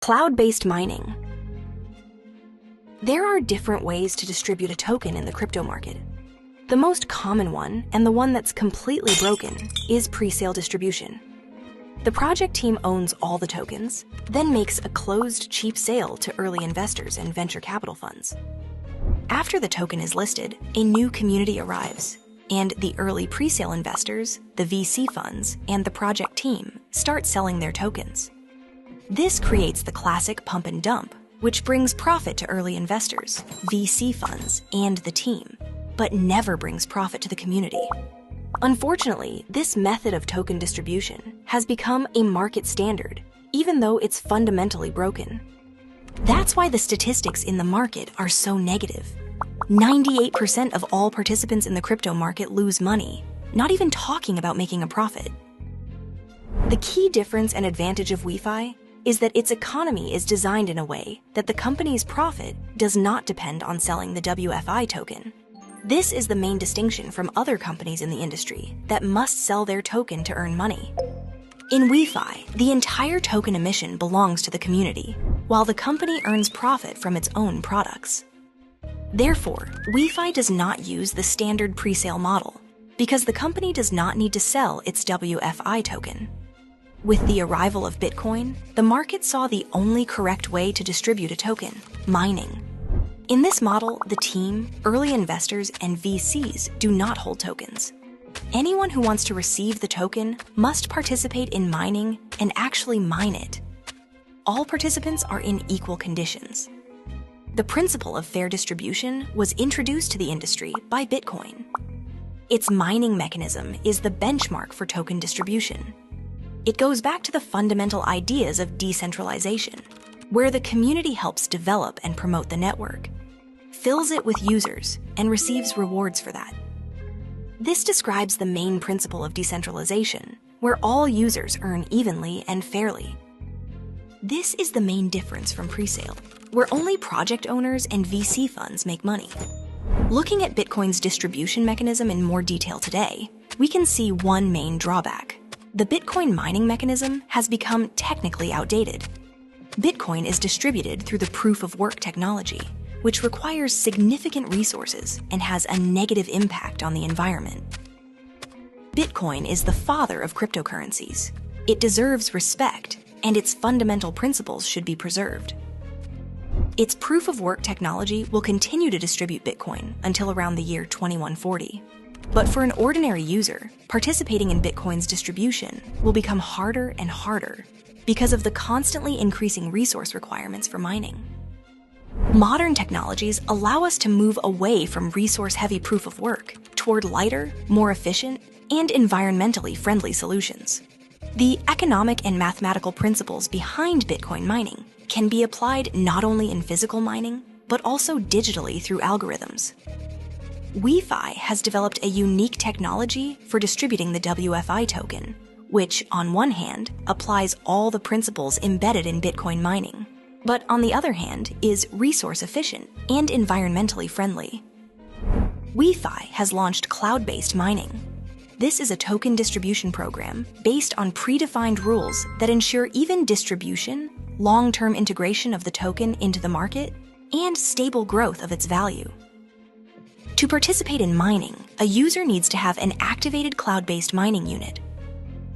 Cloud-based mining. There are different ways to distribute a token in the crypto market. The most common one, and the one that's completely broken, is pre-sale distribution. The project team owns all the tokens, then makes a closed, cheap sale to early investors and venture capital funds. After the token is listed, a new community arrives, and the early pre-sale investors, the VC funds, and the project team start selling their tokens. This creates the classic pump and dump, which brings profit to early investors, VC funds, and the team, but never brings profit to the community. Unfortunately, this method of token distribution has become a market standard, even though it's fundamentally broken. That's why the statistics in the market are so negative. 98% of all participants in the crypto market lose money, not even talking about making a profit. The key difference and advantage of WeFi is that its economy is designed in a way that the company's profit does not depend on selling the WFI token. This is the main distinction from other companies in the industry that must sell their token to earn money. In WeFi, the entire token emission belongs to the community, while the company earns profit from its own products. Therefore, WeFi does not use the standard pre-sale model because the company does not need to sell its WFI token. With the arrival of Bitcoin, the market saw the only correct way to distribute a token: mining. In this model, the team, early investors, and VCs do not hold tokens. Anyone who wants to receive the token must participate in mining and actually mine it. All participants are in equal conditions. The principle of fair distribution was introduced to the industry by Bitcoin. Its mining mechanism is the benchmark for token distribution. It goes back to the fundamental ideas of decentralization, where the community helps develop and promote the network, fills it with users, and receives rewards for that. This describes the main principle of decentralization, where all users earn evenly and fairly. This is the main difference from presale, where only project owners and VC funds make money. Looking at Bitcoin's distribution mechanism in more detail today, we can see one main drawback. The Bitcoin mining mechanism has become technically outdated. Bitcoin is distributed through the proof-of-work technology, which requires significant resources and has a negative impact on the environment. Bitcoin is the father of cryptocurrencies. It deserves respect, and its fundamental principles should be preserved. Its proof-of-work technology will continue to distribute Bitcoin until around the year 2140. But for an ordinary user, participating in Bitcoin's distribution will become harder and harder because of the constantly increasing resource requirements for mining. Modern technologies allow us to move away from resource-heavy proof-of-work toward lighter, more efficient, and environmentally friendly solutions. The economic and mathematical principles behind Bitcoin mining can be applied not only in physical mining, but also digitally through algorithms. WeFi has developed a unique technology for distributing the WFI token, which, on one hand, applies all the principles embedded in Bitcoin mining, but on the other hand, is resource efficient and environmentally friendly. WeFi has launched cloud-based mining. This is a token distribution program based on predefined rules that ensure even distribution, long-term integration of the token into the market, and stable growth of its value. To participate in mining, a user needs to have an activated cloud-based mining unit.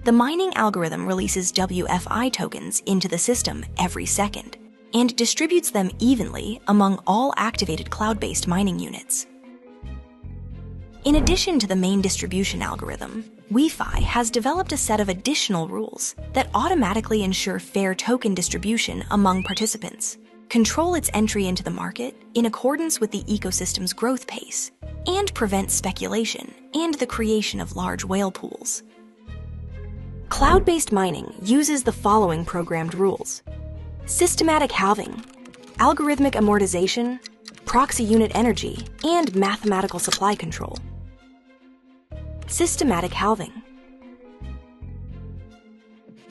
The mining algorithm releases WFI tokens into the system every second and distributes them evenly among all activated cloud-based mining units. In addition to the main distribution algorithm, WeFi has developed a set of additional rules that automatically ensure fair token distribution among participants, control its entry into the market in accordance with the ecosystem's growth pace, and prevent speculation and the creation of large whale pools. Cloud-based mining uses the following programmed rules: systematic halving, algorithmic amortization, proxy unit energy, and mathematical supply control. Systematic halving.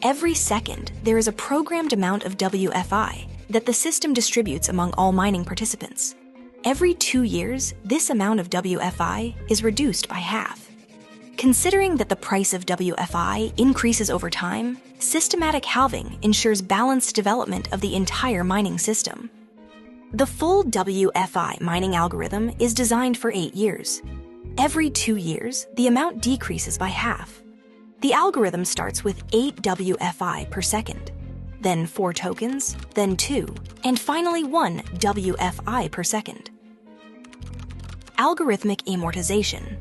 Every second, there is a programmed amount of WFI that the system distributes among all mining participants. Every 2 years, this amount of WFI is reduced by half. Considering that the price of WFI increases over time, systematic halving ensures balanced development of the entire mining system. The full WFI mining algorithm is designed for 8 years. Every 2 years, the amount decreases by half. The algorithm starts with 8 WFI per second, then 4 tokens, then 2, and finally 1 WFI per second. Algorithmic amortization.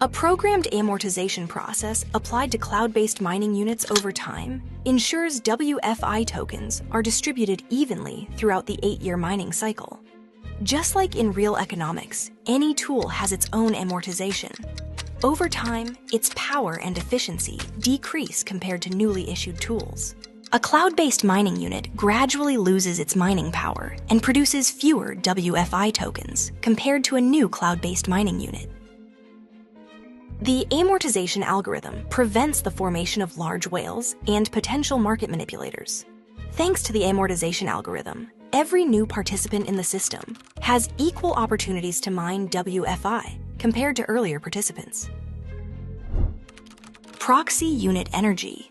A programmed amortization process applied to cloud-based mining units over time ensures WFI tokens are distributed evenly throughout the 8-year mining cycle. Just like in real economics, any tool has its own amortization. Over time, its power and efficiency decrease compared to newly issued tools. A cloud-based mining unit gradually loses its mining power and produces fewer WFI tokens compared to a new cloud-based mining unit. The amortization algorithm prevents the formation of large whales and potential market manipulators. Thanks to the amortization algorithm, every new participant in the system has equal opportunities to mine WFI compared to earlier participants. Proxy unit energy.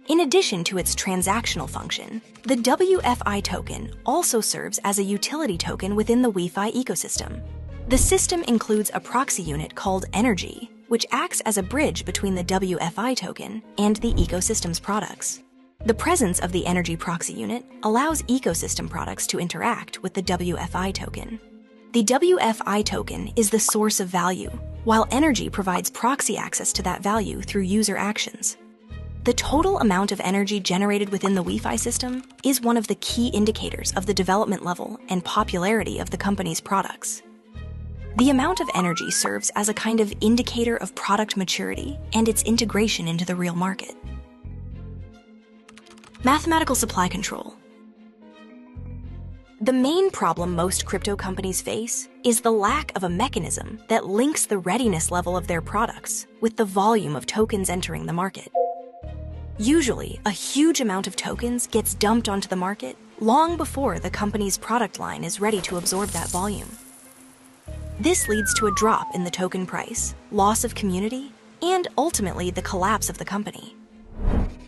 In addition to its transactional function, the WFI token also serves as a utility token within the WeFi ecosystem. The system includes a proxy unit called Energy, which acts as a bridge between the WFI token and the ecosystem's products. The presence of the Energy proxy unit allows ecosystem products to interact with the WFI token. The WFI token is the source of value, while Energy provides proxy access to that value through user actions. The total amount of energy generated within the WeFi system is one of the key indicators of the development level and popularity of the company's products. The amount of energy serves as a kind of indicator of product maturity and its integration into the real market. Mathematical supply control. The main problem most crypto companies face is the lack of a mechanism that links the readiness level of their products with the volume of tokens entering the market. Usually, a huge amount of tokens gets dumped onto the market long before the company's product line is ready to absorb that volume. This leads to a drop in the token price, loss of community, and ultimately the collapse of the company.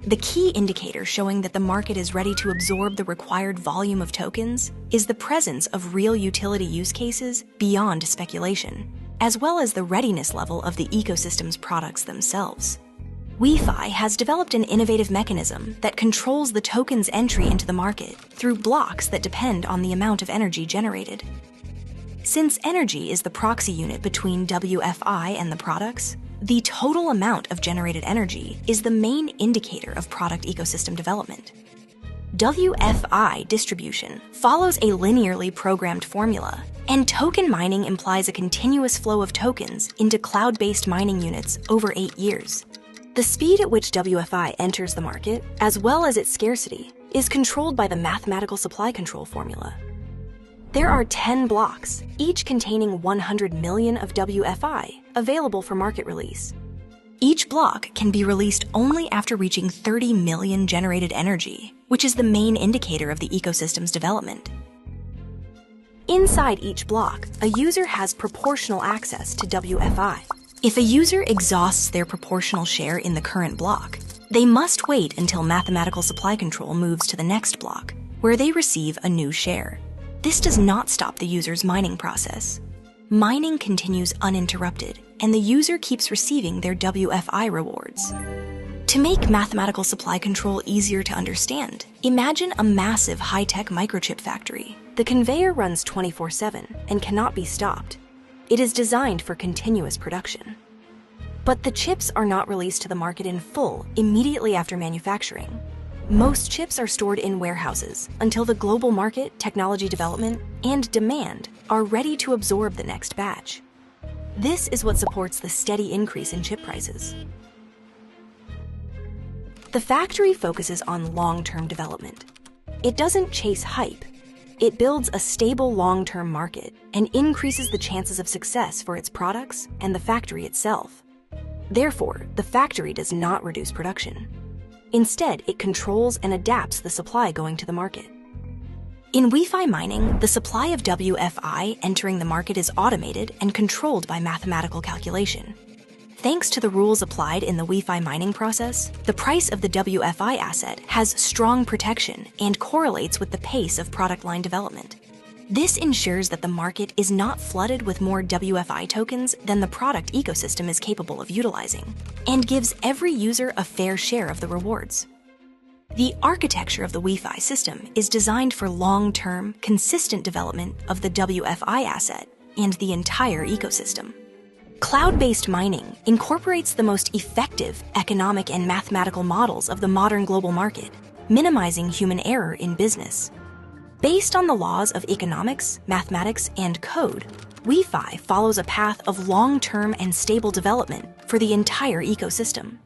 The key indicator showing that the market is ready to absorb the required volume of tokens is the presence of real utility use cases beyond speculation, as well as the readiness level of the ecosystem's products themselves. WeFi has developed an innovative mechanism that controls the token's entry into the market through blocks that depend on the amount of energy generated. Since energy is the proxy unit between WFI and the products, the total amount of generated energy is the main indicator of product ecosystem development. WFI distribution follows a linearly programmed formula, and token mining implies a continuous flow of tokens into cloud-based mining units over 8 years. The speed at which WFI enters the market, as well as its scarcity, is controlled by the mathematical supply control formula. There are 10 blocks, each containing 100 million of WFI, available for market release. Each block can be released only after reaching 30 million generated energy, which is the main indicator of the ecosystem's development. Inside each block, a user has proportional access to WFI. If a user exhausts their proportional share in the current block, they must wait until mathematical supply control moves to the next block, where they receive a new share. This does not stop the user's mining process. Mining continues uninterrupted, and the user keeps receiving their WFI rewards. To make mathematical supply control easier to understand, imagine a massive high-tech microchip factory. The conveyor runs 24/7 and cannot be stopped. It is designed for continuous production. But the chips are not released to the market in full immediately after manufacturing. Most chips are stored in warehouses until the global market, technology development, and demand are ready to absorb the next batch. This is what supports the steady increase in chip prices. The factory focuses on long-term development. It doesn't chase hype. It builds a stable long-term market and increases the chances of success for its products and the factory itself. Therefore, the factory does not reduce production. Instead, it controls and adapts the supply going to the market. In WeFi mining, the supply of WFI entering the market is automated and controlled by mathematical calculation. Thanks to the rules applied in the WeFi mining process, the price of the WFI asset has strong protection and correlates with the pace of product line development. This ensures that the market is not flooded with more WFI tokens than the product ecosystem is capable of utilizing, and gives every user a fair share of the rewards. The architecture of the WeFi system is designed for long-term, consistent development of the WFI asset and the entire ecosystem. Cloud-based mining incorporates the most effective economic and mathematical models of the modern global market, minimizing human error in business. Based on the laws of economics, mathematics, and code, WeFi follows a path of long-term and stable development for the entire ecosystem.